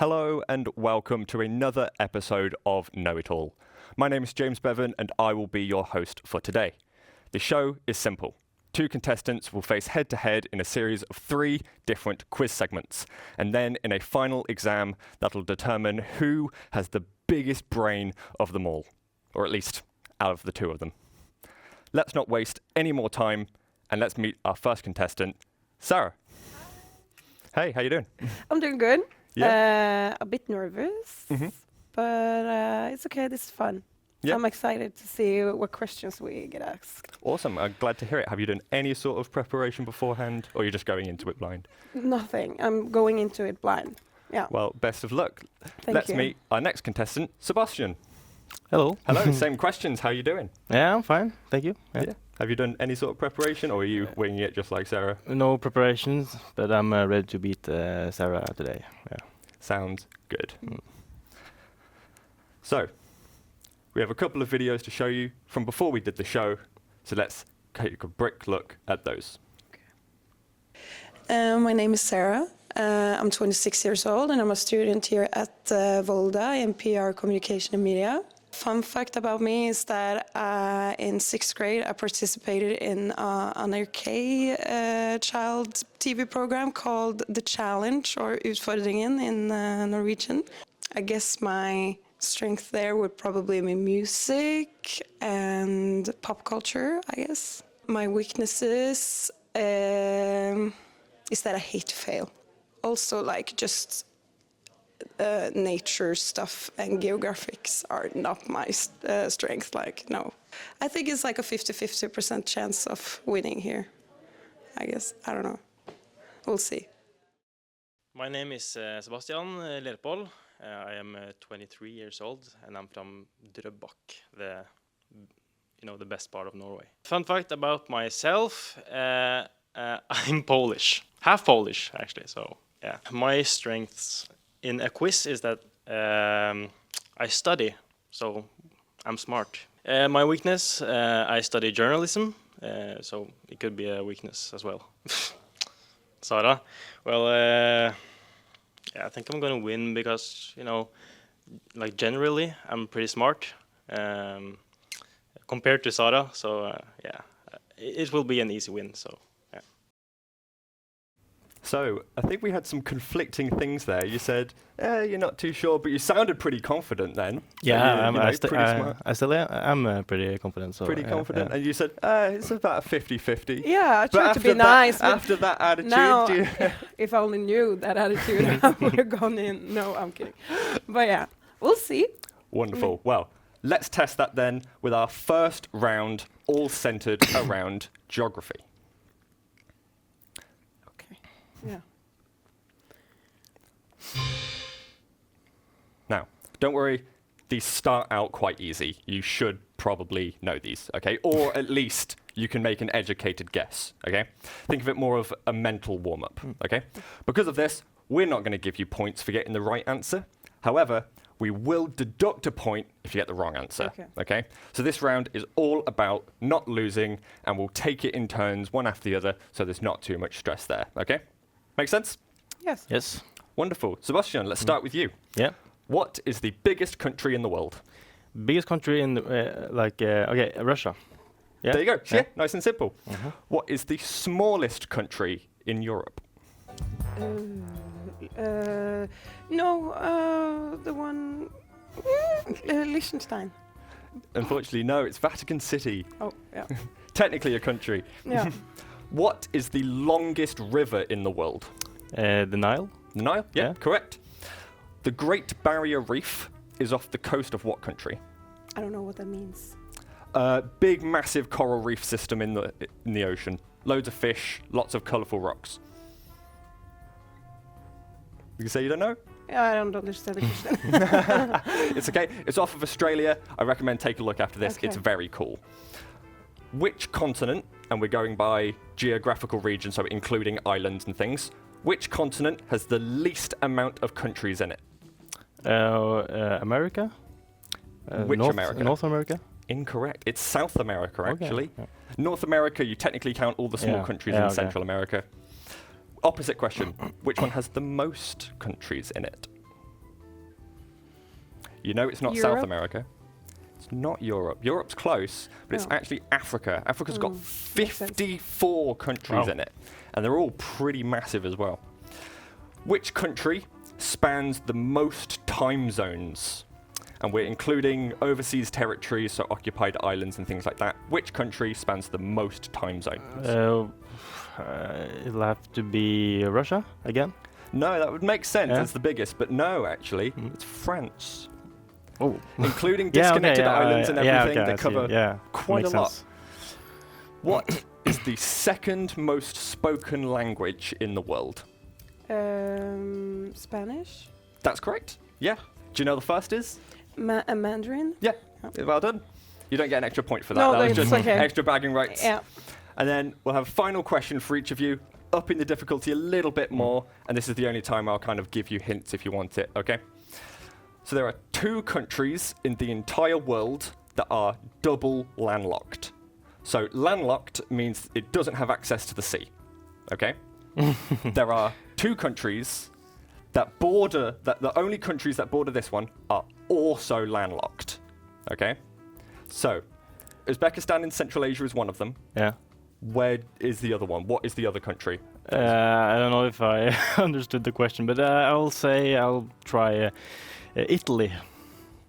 Hello and welcome to another episode of Know It All. My name is James Bevan and I will be your host for today. The show is simple. 2 contestants will face head-to-head in a series of 3 different quiz segments, and then in a final exam that'll determine who has the biggest brain of them all, or at least out of the 2 of them. Let's not waste any more time, and let's meet our first contestant, Sarah. Hey, how you doing? I'm doing good. Yeah. A bit nervous, but it's okay. This is fun. Yeah. I'm excited to see what questions we get asked. Awesome. I'm glad to hear it. Have you done any sort of preparation beforehand, or you're just going into it blind? Nothing. I'm going into it blind. Yeah. Well, best of luck. Thank you. Meet our next contestant, Sebastian. Hello. Hello. Same questions. How are you doing? Yeah, I'm fine. Thank you. Yeah. Have you done any sort of preparation, or are you winging it just like Sarah? No preparations, but I'm ready to beat Sarah today. Yeah. Sounds good. So, we have a couple of videos to show you from before we did the show, so let's take a brick look at those. My name is Sarah. I'm 26 years old and I'm a student here at Volda in PR, Communication and Media. Fun fact about me is that in 6th grade I participated in an NRK child TV program called The Challenge, or Utfordringen in Norwegian. I guess my strength there would probably be music and pop culture, I guess. My weaknesses is that I hate to fail. Also, like, just nature stuff and geographics are not my strength. Like, no. I think it's like a 50-50% chance of winning here, I guess. I don't know. We'll see. My name is Sebastian Lerpol. I am 23 years old and I'm from Drøbak, the best part of Norway. Fun fact about myself, I'm Polish. Half Polish, actually, so yeah. My strengths in a quiz is that I study, so I'm smart. My weakness, I study journalism, so it could be a weakness as well. Sara, well, yeah, I think I'm gonna win because, like generally, I'm pretty smart compared to Sara, so yeah, it will be an easy win, so. So, I think we had some conflicting things there. You said, you're not too sure, but you sounded pretty confident then. Yeah, so pretty smart. I still am pretty confident. So, pretty confident, and you said, it's about a 50-50. Yeah, I But tried to be after nice. After that attitude, now, if I only knew that attitude, I would have gone in. No, I'm kidding. But yeah, we'll see. Wonderful. Well, let's test that then with our first round, all centered around geography. Yeah. Now, don't worry, these start out quite easy. You should probably know these, okay? Or at least you can make an educated guess, okay? Think of it more of a mental warm-up, okay? Because of this, we're not going to give you points for getting the right answer. However, we will deduct a point if you get the wrong answer, okay? So this round is all about not losing, and we'll take it in turns, one after the other, so there's not too much stress there, okay? Make sense? Yes. Yes. Wonderful. Sebastian, let's start with you. Yeah. What is the biggest country in the world? Biggest country in Russia. Yeah. There you go. Yeah, nice and simple. What is the smallest country in Europe? The one... Liechtenstein. Unfortunately, no, it's Vatican City. Oh, yeah. Technically a country. Yeah. What is the longest river in the world? The Nile. The Nile? Yeah, Yeah. correct. The Great Barrier Reef is off the coast of what country? I don't know what that means. Big, massive coral reef system in the ocean. Loads of fish, lots of colourful rocks. You say you don't know? Yeah, I don't understand the question. It's okay. It's off of Australia. I recommend take a look after this. Okay. It's very cool. Which continent, and we're going by geographical region, so including islands and things, which continent has the least amount of countries in it? America? Which America? North America? Incorrect. It's South America, actually. Okay. North America, you technically count all the small countries in Central America. Opposite question. Which one has the most countries in it? You know it's not Europe? South America. It's not Europe. Europe's close, but it's No. actually Africa. Africa's got Makes sense. 54 countries Wow. in it, and they're all pretty massive as well. Which country spans the most time zones? And we're including overseas territories, so occupied islands and things like that. Which country spans the most time zones? It'll have to be Russia again. No, that would make sense. Yeah. It's the biggest, but no, actually, it's France. Oh, Including yeah, okay, disconnected yeah, islands and yeah, everything, okay, they I see. cover Yeah, quite makes a lot. sense. What is the second most spoken language in the world? Spanish? That's correct. Yeah. Do you know the first is? Mandarin? Yeah. Yeah. Well done. You don't get an extra point for that. No, that was that's just okay. extra bragging rights. Yeah. And then we'll have a final question for each of you, upping the difficulty a little bit more. And this is the only time I'll kind of give you hints if you want it, okay? So there are 2 countries in the entire world that are double landlocked. So landlocked means it doesn't have access to the sea, okay? There are 2 countries that border, that the only countries that border this one are also landlocked, okay? So Uzbekistan in Central Asia is one of them. Yeah. Where is the other one? What is the other country? I don't know if I understood the question, but I'll try Italy.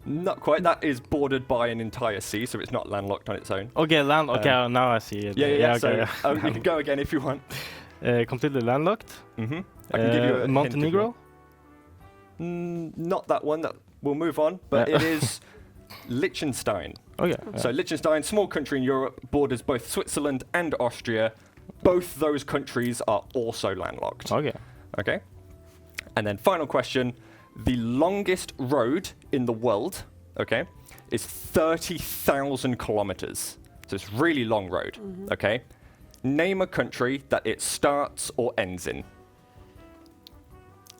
Not quite. That is bordered by an entire sea, so it's not landlocked on its own. Okay, okay, now I see it. Yeah. Okay. So you can go again if you want. Completely landlocked. Mm-hmm. I can give you a hint if you Montenegro. want. Not that one. That we'll move on. But Yeah. it is Liechtenstein. Okay. So Liechtenstein, small country in Europe, borders both Switzerland and Austria. Both those countries are also landlocked. Okay. Okay. And then final question. The longest road in the world, okay, is 30,000 kilometers. So it's a really long road, okay? Name a country that it starts or ends in.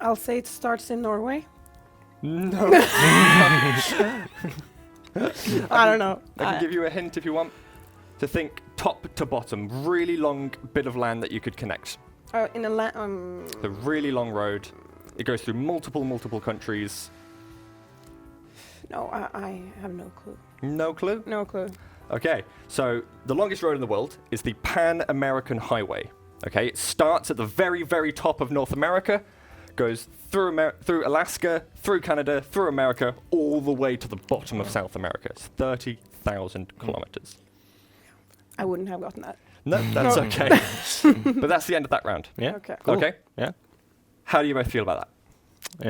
I'll say it starts in Norway. No. I don't know. I can give you a hint if you want. To think top to bottom, really long bit of land that you could connect. In a The really long road. It goes through multiple countries. No, I have no clue. No clue? No clue. Okay, so the longest road in the world is the Pan-American Highway. Okay, it starts at the very top of North America, goes through Alaska, through Canada, through America, all the way to the bottom of South America. It's 30,000 kilometers. I wouldn't have gotten that. No, that's No. okay. But that's the end of that round. Yeah. Okay. Cool. Okay? Yeah. How do you both feel about that?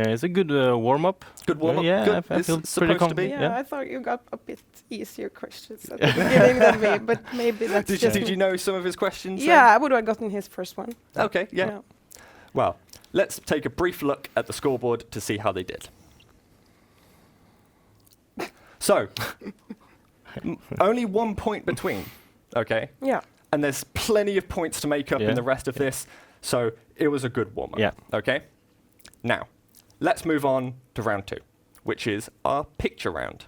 It's a good warm-up. Good warm-up? Yeah, Good. I It's feel pretty supposed to confident. be. Yeah, Yeah. I thought you got a bit easier questions at the beginning than me, but maybe that's Did just you, did you know some of his questions? then? Yeah, I would have gotten his first one. Okay, yeah. Well, let's take a brief look at the scoreboard to see how they did. So, only 1 point between, okay? Yeah. And there's plenty of points to make up Yeah. in the rest of this, so it was a good warm-up. Yeah. Okay? Now, let's move on to round 2, which is our picture round.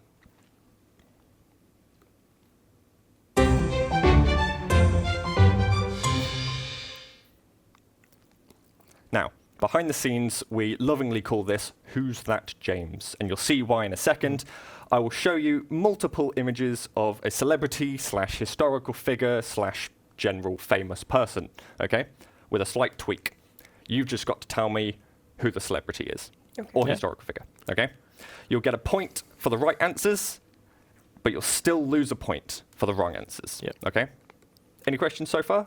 Now, behind the scenes, we lovingly call this Who's That James? And you'll see why in a second. I will show you multiple images of a celebrity / historical figure / general famous person, okay? With a slight tweak. You've just got to tell me who the celebrity is, Okay. or Yeah. historical figure, okay? You'll get a point for the right answers, but you'll still lose a point for the wrong answers, Yep. okay? Any questions so far?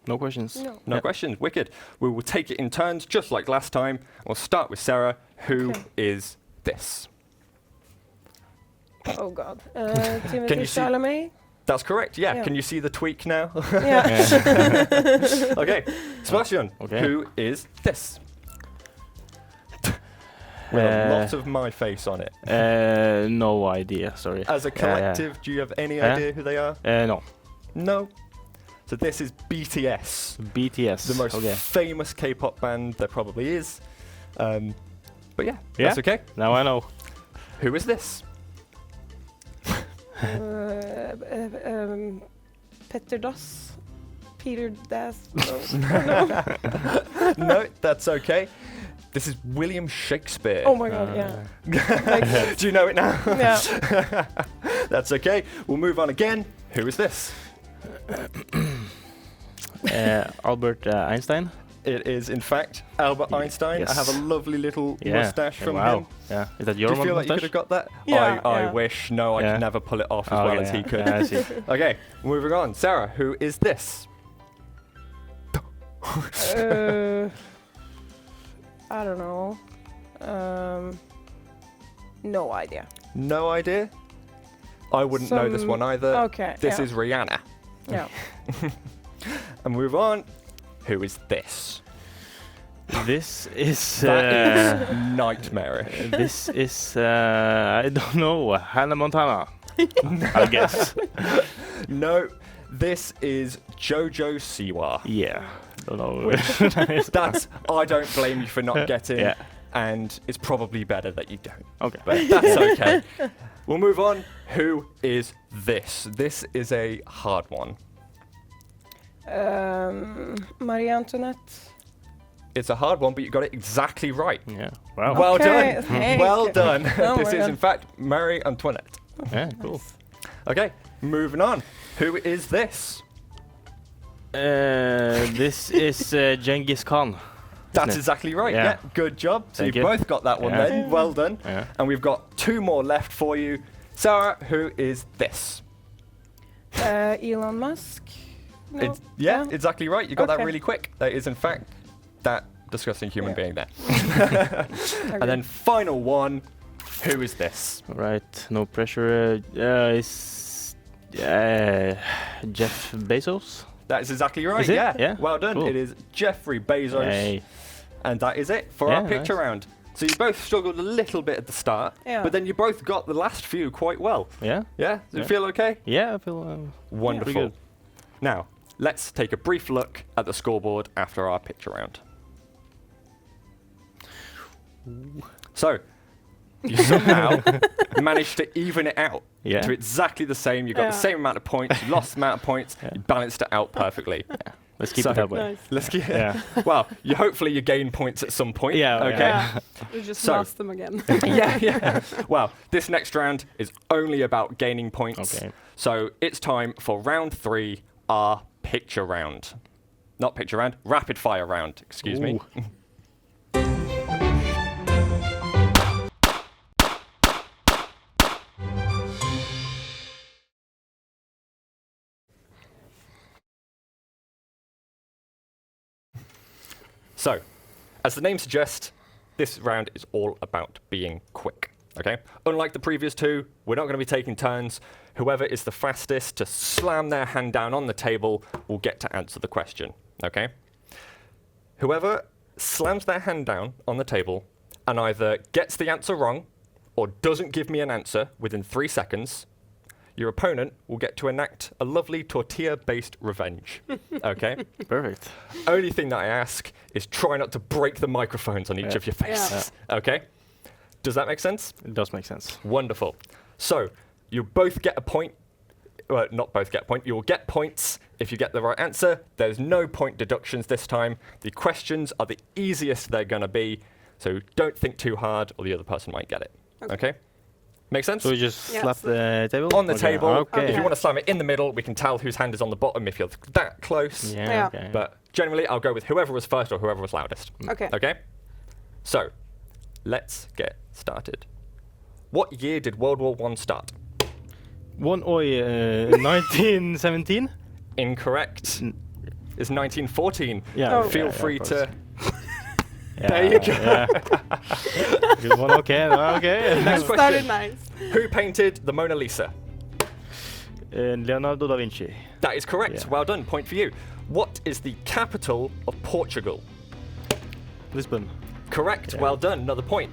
No questions. No. No Yeah. questions. Wicked. We will take it in turns, just like last time. We'll start with Sarah. Who is Okay. this? Oh God. Can Timothy you see- Chalamet. That's correct. Yeah. Yeah. Can you see the tweak now? Yeah. Okay. Sebastian. Okay. Who is this? With a Uh, lot of my face on it. No idea. Sorry. As a collective, do you have any idea who they are? No. No. So this is BTS, BTS. the most Okay. famous K-pop band there probably is. But yeah, Yeah? that's okay. Now I know. Who is this? Peter Dass. Peter Das. No, that's okay. This is William Shakespeare. Oh my god, yeah. Do you know it now? Yeah. That's okay. We'll move on again. Who is this? Albert Einstein. It is, in fact, Albert Einstein. Yes. I have a lovely little mustache from wow. him. Yeah. Is that your Do you feel like you mustache? could have got that? Yeah, I yeah. wish. No, I Yeah. could never pull it off as Oh, well yeah, as he yeah. could. Yeah, I see. Okay, moving on. Sarah, who is this? I don't know. No idea. No idea. I wouldn't know this one either. Okay. This yeah. is Rihanna. Yeah. And move on. Who is this? This is. That is nightmarish. This is. I don't know. Hannah Montana. I guess. No, this is Jojo Siwa. Yeah. Don't know. That's. I don't blame you for not getting. Yeah. And it's probably better that you don't. Okay. But that's okay. We'll move on. Who is this? This is a hard one. Marie Antoinette. It's a hard one, but you got it exactly right. Yeah. Wow. Well Okay, done. thank Well you. done. Oh This my is, God. in fact, Marie Antoinette. Yeah. Cool. Okay, moving on. Who is this? This is Genghis Khan. That's it? exactly right. Yeah. Yeah, good job. So Thank you've you. both got that one Yeah. then. Well done. Yeah. And we've got two more left for you. Sarah, who is this? Elon Musk. No? It's, yeah, exactly right. You got that Okay. really quick. That is, in fact, that disgusting human Yeah. being there. Okay. And then final one. Who is this? Right. No pressure. Is Jeff Bezos? That is exactly right. Is it? Yeah. Yeah. Well done. Cool. It is Jeffrey Bezos. Yay. And that is it for Yeah, our picture nice. round. So you both struggled a little bit at the start, Yeah. but then you both got the last few quite well. Yeah. Yeah? Does Yeah. it feel okay? Yeah. I feel. Wonderful. Pretty good. Now, let's take a brief look at the scoreboard after our picture round. So, you somehow managed to even it out Yeah. to exactly the same. You got the Yeah. same amount of points, you lost the amount of points, Yeah. you balanced it out perfectly. Let's keep So- it that way. Nice. Let's get. Yeah. Well, hopefully you gain points at some point. Yeah, Okay. yeah. You just So- lost them again. yeah. Well, this next round is only about gaining points. Okay. So it's time for round 3, our picture round. Not picture round, rapid fire round. Excuse me. Ooh. So, as the name suggests, this round is all about being quick. Okay? Unlike the previous two, we're not going to be taking turns. Whoever is the fastest to slam their hand down on the table will get to answer the question. Okay? Whoever slams their hand down on the table and either gets the answer wrong or doesn't give me an answer within 3 seconds, your opponent will get to enact a lovely tortilla-based revenge. Okay? Perfect. Only thing that I ask is try not to break the microphones on each Yeah. of your faces. Okay? Does that make sense? It does make sense. Wonderful. So, you both get a point. Well, not both get a point. You will get points if you get the right answer. There's no point deductions this time. The questions are the easiest they're going to be. So, don't think too hard or the other person might get it. Okay? Make sense? So we just Yes. slap the table? On the Okay. table. Okay. If you want to slam it in the middle, we can tell whose hand is on the bottom if you're that close. Yeah, Yeah. okay. But generally, I'll go with whoever was first or whoever was loudest. Okay. Okay? So, let's get started. What year did World War I start? 1917? Incorrect. It's 1914. Yeah. Oh. Feel yeah, free of to. course. There you go. Yeah. Good one. Okay. Okay. Next Started question. nice. Who painted the Mona Lisa? Leonardo da Vinci. That is correct. Yeah. Well done. Point for you. What is the capital of Portugal? Lisbon. Correct. Yeah. Well done. Another point.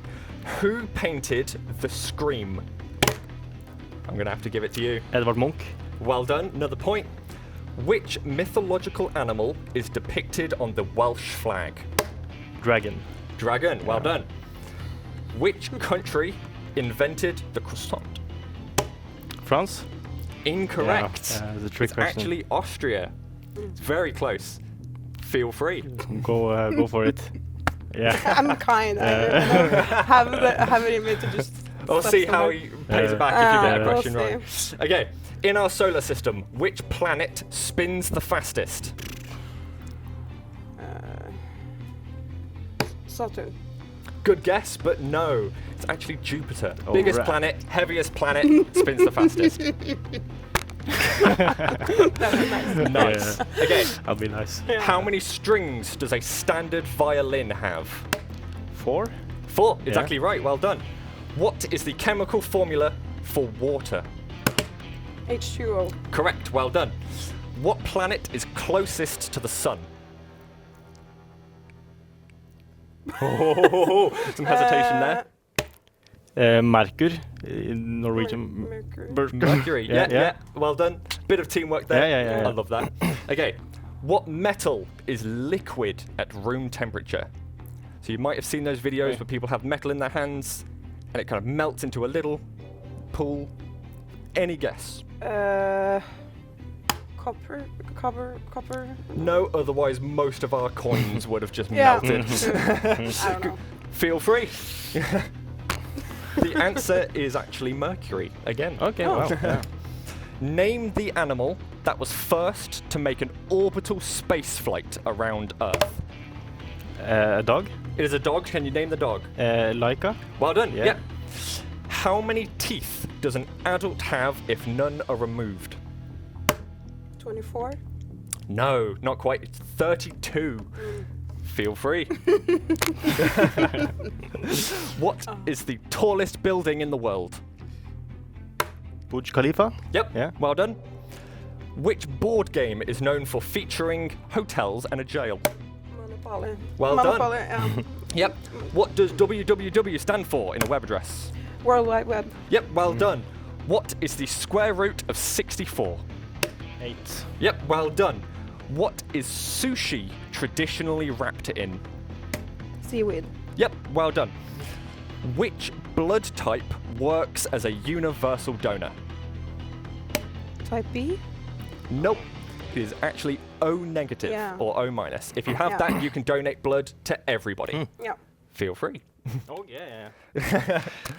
Who painted the Scream? I'm going to have to give it to you. Edvard Munch. Well done. Another point. Which mythological animal is depicted on the Welsh flag? Dragon. Dragon. Well Yeah. done. Which country invented the croissant? France. Incorrect. Yeah, it's a trick It's question. actually Austria. It's very close. Feel free. Go for it. Yeah. I'm kind. Have it in me to just. We'll step see how somewhere. he pays it back if you get a We'll question see. right. Okay, in our solar system, which planet spins the fastest? Saturn. Good guess, but no. It's actually Jupiter. Oh, Biggest right. planet, heaviest planet, spins the fastest. That was nice. Nice. Okay, I'll be nice. how many strings does a standard violin have? 4? 4. Exactly right. Well done. What is the chemical formula for water? H2O. Correct. Well done. What planet is closest to the sun? Oh, some hesitation there. Merkur, in Norwegian. Mercury. Mercury. Yeah. Well done. Bit of teamwork there. Yeah. I love that. Okay. What metal is liquid at room temperature? So you might have seen those videos where people have metal in their hands and it kind of melts into a little pool. Any guess? Copper. No, otherwise most of our coins would have just Yeah. melted. I don't know. Feel free. The answer is actually mercury again. Okay, wow. Yeah. Name the animal that was first to make an orbital space flight around Earth. A dog? It is a dog. Can you name the dog? Laika? Well done. Yeah. Yeah. How many teeth does an adult have if none are removed? 24. No, not quite. It's 32. Feel free. What is the tallest building in the world? Burj Khalifa? Yep. Yeah. Well done. Which board game is known for featuring hotels and a jail? Monopoly. Well done. Monopoly, yeah. Yep. What does www stand for in a web address? World Wide Web. Yep. Well done. What is the square root of 64? 8. Yep. Well done. What is sushi traditionally wrapped in? Seaweed. Yep. Well done. Which blood type works as a universal donor? Type B. Nope. It is actually O negative Yeah. or O minus. If you have Yeah. that, you can donate blood to everybody. Yeah. Feel free. Oh, yeah.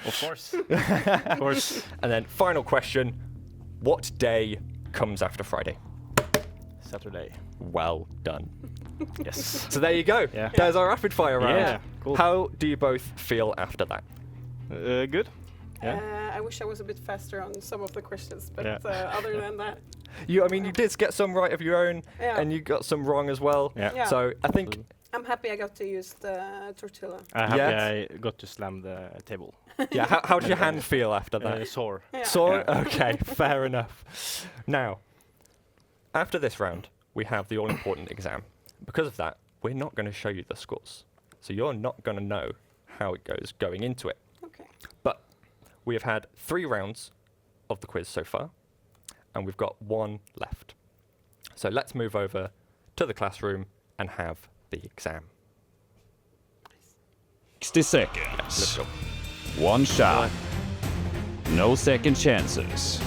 Of course. Of course. And then final question, what day comes after Friday? Saturday. Well done. Yes. So there you go. Yeah. There's our rapid fire round. Yeah, cool. How do you both feel after that? Good? Yeah. I wish I was a bit faster on some of the questions, but Yeah. other than that, You did get some right of your own, Yeah. and you got some wrong as well. Yeah. Yeah. So I think, I'm happy I got to use the tortilla. I'm happy Yes. I got to slam the table. yeah. How did your hand feel after that? Sore. Yeah. Sore? Yeah. Okay, fair enough. Now, after this round, we have the all-important exam. Because of that, we're not going to show you the scores. So you're not going to know how it goes going into it. Okay. But we have had 3 rounds of the quiz so far, and we've got 1 left. So let's move over to the classroom and have the exam. 60 Let's seconds. go. One shot. No second chances.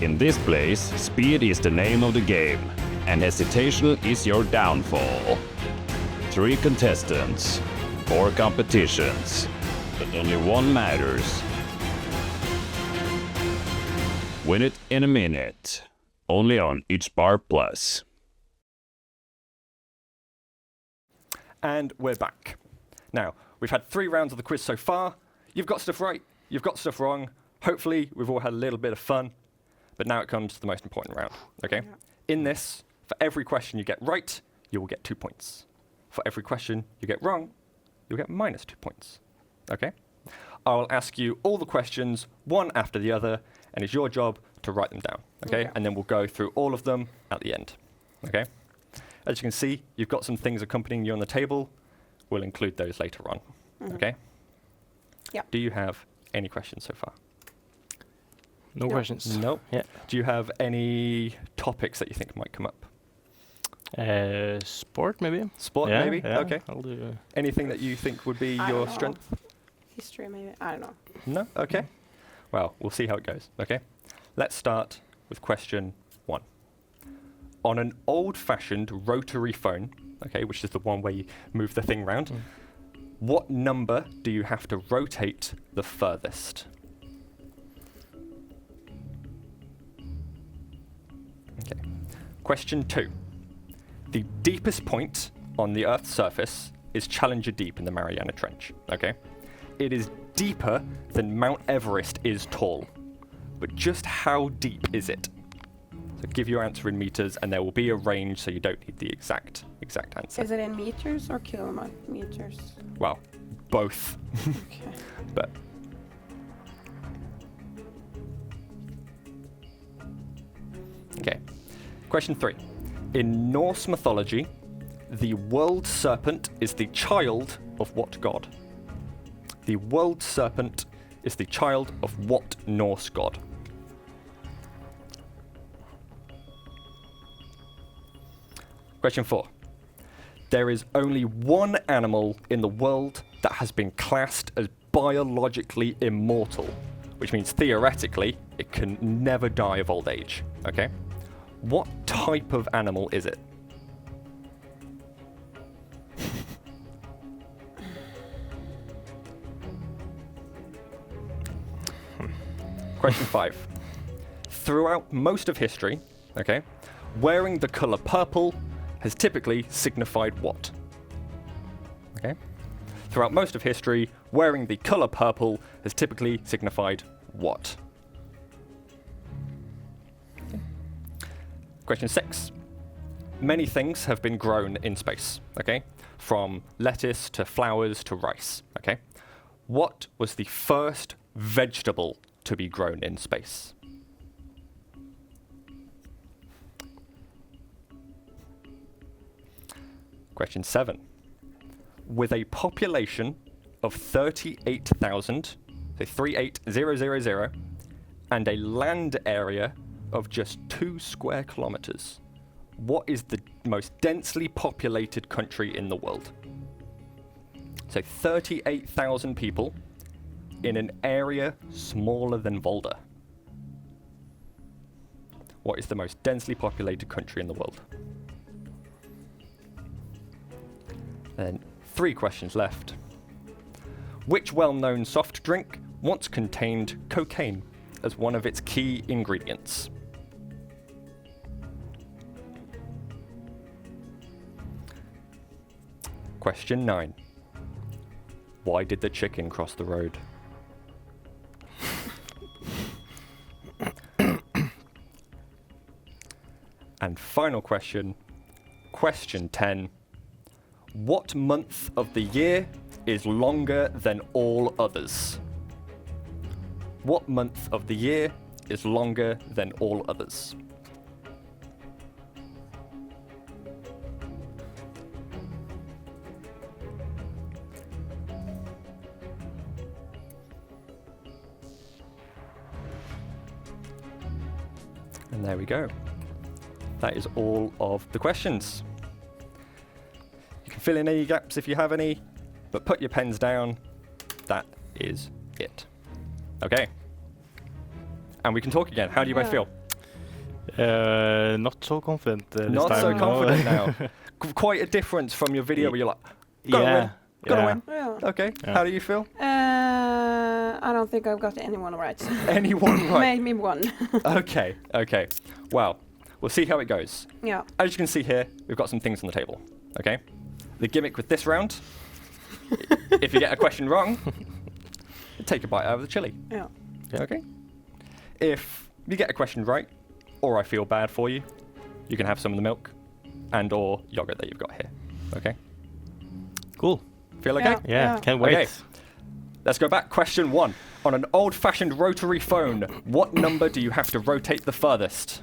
In this place, speed is the name of the game, and hesitation is your downfall. 3 contestants, 4 competitions, but only one matters. Win it in a minute. Only on Each Bar Plus. And we're back. Now, we've had 3 rounds of the quiz so far. You've got stuff right, you've got stuff wrong. Hopefully, we've all had a little bit of fun. But now it comes to the most important round, okay? Yeah. In this, for every question you get right, you will get 2 points. For every question you get wrong, you'll get minus 2 points, okay? I will ask you all the questions, one after the other, and it's your job to write them down, okay? Okay. And then we'll go through all of them at the end, okay? As you can see, you've got some things accompanying you on the table. We'll include those later on, okay? Yeah. Do you have any questions so far? No questions. Nope. Yeah. Do you have any topics that you think might come up? Sport, maybe? Sport, Yeah, maybe? yeah, Okay. I'll do. Anything that you think would be I your don't know. strength? History, maybe. I don't know. No? Okay. Well, we'll see how it goes, okay? Let's start with question 1. On an old-fashioned rotary phone, okay, which is the one where you move the thing round. What number do you have to rotate the furthest? Okay. Question 2. The deepest point on the Earth's surface is Challenger Deep in the Mariana Trench, okay? It is deeper than Mount Everest is tall. But just how deep is it? So give your answer in meters, and there will be a range, so you don't need the exact answer. Is it in meters or kilometers? Well, both. Okay. But okay. Question 3. In Norse mythology, the world serpent is the child of what god? The world serpent is the child of what Norse god? Question 4. There is only one animal in the world that has been classed as biologically immortal, which means theoretically it can never die of old age. Okay? What type of animal is it? Question 5. Throughout most of history, okay, wearing the colour purple has typically signified what? Okay? Throughout most of history, wearing the colour purple has typically signified what? Okay. Question 6. Many things have been grown in space, okay? From lettuce to flowers to rice, okay? What was the first vegetable to be grown in space? Question 7. With a population of 38,000, so 38000, and a land area of just 2 square kilometers, what is the most densely populated country in the world? So 38,000 people in an area smaller than Volda. What is the most densely populated country in the world? Then 3 questions left. Which well-known soft drink once contained cocaine as one of its key ingredients? Question 9. Why did the chicken cross the road? And final question, question 10. What month of the year is longer than all others? What month of the year is longer than all others? And there we go. That is all of the questions. You can fill in any gaps if you have any, but put your pens down. That is it. Okay. And we can talk again. How do you both feel? Not so confident this Not time. so no. confident now. Quite a difference from your video where you're like, gotta win. Yeah. Okay. Yeah. How do you feel? I don't think I've got anyone right. Anyone right? Maybe one. Okay. Well, we'll see how it goes. Yeah. As you can see here, we've got some things on the table. Okay. The gimmick with this round, if you get a question wrong, take a bite out of the chili. Yeah. Okay. If you get a question right, or I feel bad for you, you can have some of the milk and or yogurt that you've got here. Okay. Cool. Feel okay? Yeah, can't wait. Okay. Let's go back. Question 1. On an old-fashioned rotary phone, what number do you have to rotate the furthest?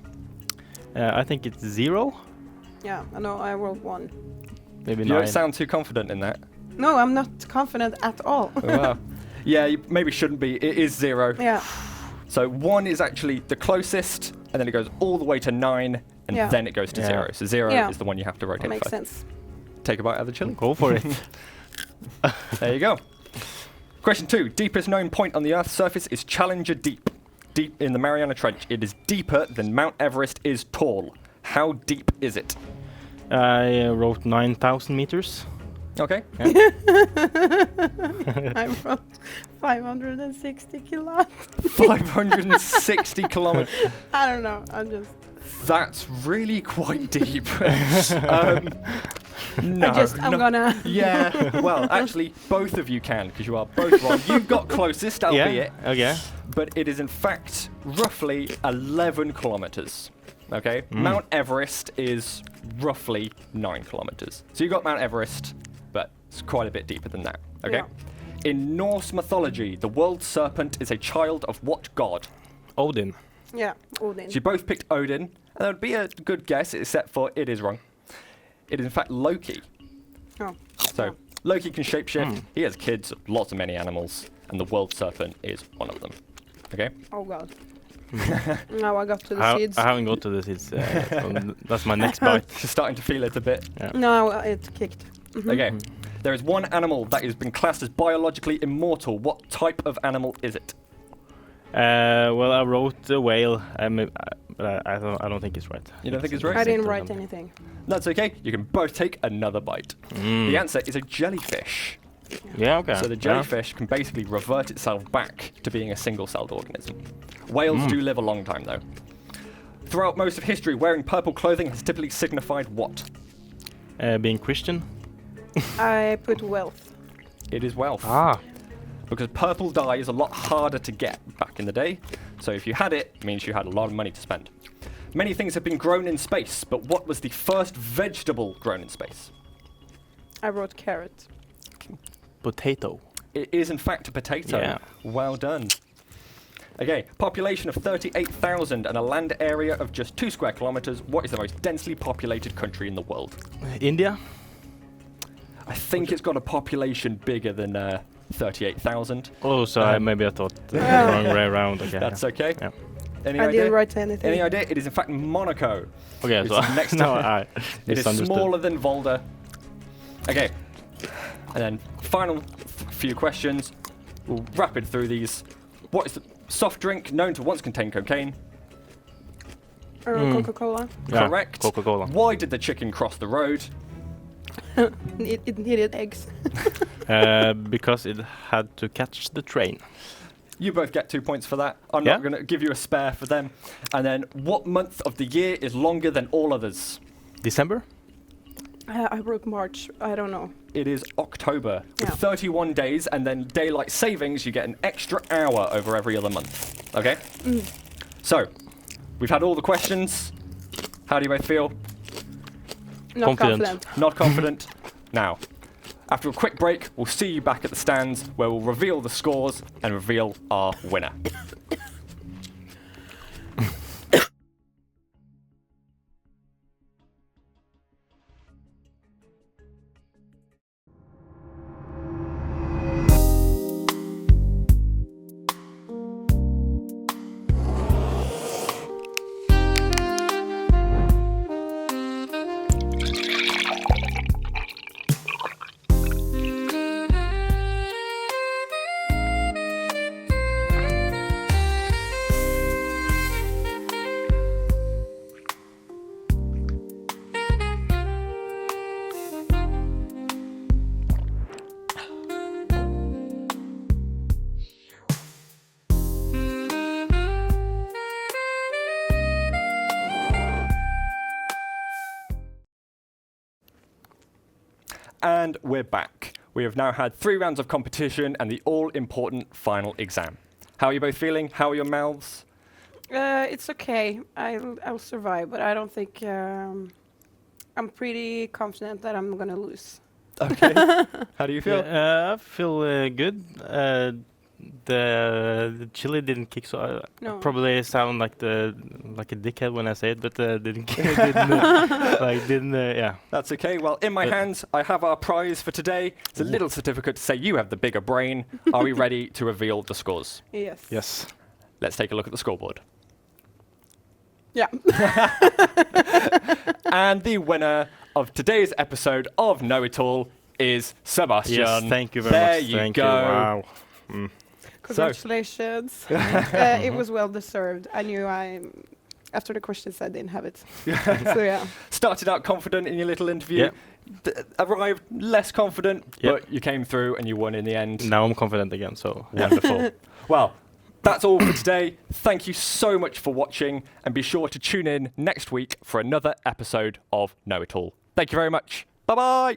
I think it's 0. Yeah. I know. I wrote 1. Maybe You 9. don't sound too confident in that. No, I'm not confident at all. Oh, wow. Yeah, you maybe shouldn't be. It is 0. Yeah. So 1 is actually the closest, and then it goes all the way to 9, and Yeah. then it goes to Yeah. 0. So 0 Yeah. is the one you have to rotate Makes first. sense. Take a bite out of the chili. Go for it. There you go. Question 2. Deepest known point on the Earth's surface is Challenger Deep. Deep in the Mariana Trench. It is deeper than Mount Everest is tall. How deep is it? I wrote 9,000 meters. Okay. I wrote 560 kilometers. 560 kilometers. I don't know. I'm just. That's really quite deep. No. I'm gonna. Yeah. Well, actually, both of you can because you are both wrong. You got closest, albeit. Yeah. Okay. But it is in fact roughly 11 kilometers. Okay. Mount Everest is roughly 9 kilometers. So you got Mount Everest, but it's quite a bit deeper than that. Okay. Yeah. In Norse mythology, the world serpent is a child of what god? Odin. Yeah, Odin. So you both picked Odin, and that would be a good guess, except for it is wrong. It is in fact Loki. Oh. So Loki can shapeshift. He has kids, lots of many animals, and the world serpent is one of them. Okay. Oh god. Now I got to the seeds. I haven't got to the seeds. So that's my next bite. Just starting to feel it a bit. No, it kicked. Okay. There is one animal that has been classed as biologically immortal. What type of animal is it? Well, I wrote the whale, but I don't think it's right. You don't think it's right? I didn't write anything. That's okay. You can both take another bite. The answer is a jellyfish. Yeah, okay. So the jellyfish can basically revert itself back to being a single-celled organism. Whales do live a long time, though. Throughout most of history, wearing purple clothing has typically signified what? Being Christian. I put wealth. It is wealth. Because purple dye is a lot harder to get back in the day. So if you had it, it means you had a lot of money to spend. Many things have been grown in space, but what was the first vegetable grown in space? I wrote carrot. Potato. It is in fact a potato. Yeah. Well done. Okay, population of 38,000 and a land area of just 2 square kilometers. What is the most densely populated country in the world? India. I think it's got a population bigger than 38,000. Oh, so maybe I thought the wrong way around. Okay. That's okay. Yeah. Any I idea? didn't write anything. Any idea? It is in fact Monaco. Okay, It's so next to no, it. I It is misunderstood. smaller than Volda. Okay. And then final few questions. We'll rapid through these. What is the soft drink known to once contain cocaine? Coca-Cola. Yeah, Correct. Coca-Cola. Why did the chicken cross the road? It needed eggs. Because it had to catch the train. You both get 2 points for that. I'm Yeah? not going to give you a spare for them. And then, what month of the year is longer than all others? December? I wrote March. I don't know. It is October. With Yeah. 31 days, and then daylight savings, you get an extra hour over every other month. Okay? So, we've had all the questions. How do you both feel? Not Confident. confident. Not confident? Now, after a quick break, we'll see you back at the stands where we'll reveal the scores and reveal our winner. And we're back. We have now had 3 rounds of competition and the all-important final exam. How are you both feeling? How are your mouths? It's okay. I'll survive, but I don't think I'm pretty confident that I'm gonna lose. Okay. How do you feel? I feel good. The chili didn't kick, so I No. probably sound like a dickhead when I say it, but didn't yeah. That's okay. Well, in my hands, I have our prize for today. It's a little certificate to say you have the bigger brain. Are we ready to reveal the scores? Yes. Yes. Let's take a look at the scoreboard. Yeah. And the winner of today's episode of Know It All is Sebastian. Yes. Thank you very there much. you Thank go. you. Wow. Congratulations. It was well deserved. I knew After the questions, I didn't have it. So yeah. Started out confident in your little interview. Arrived less confident, but you came through and you won in the end. Now I'm confident again, so Wonderful. Well, that's all for today. Thank you so much for watching, and be sure to tune in next week for another episode of Know It All. Thank you very much. Bye-bye.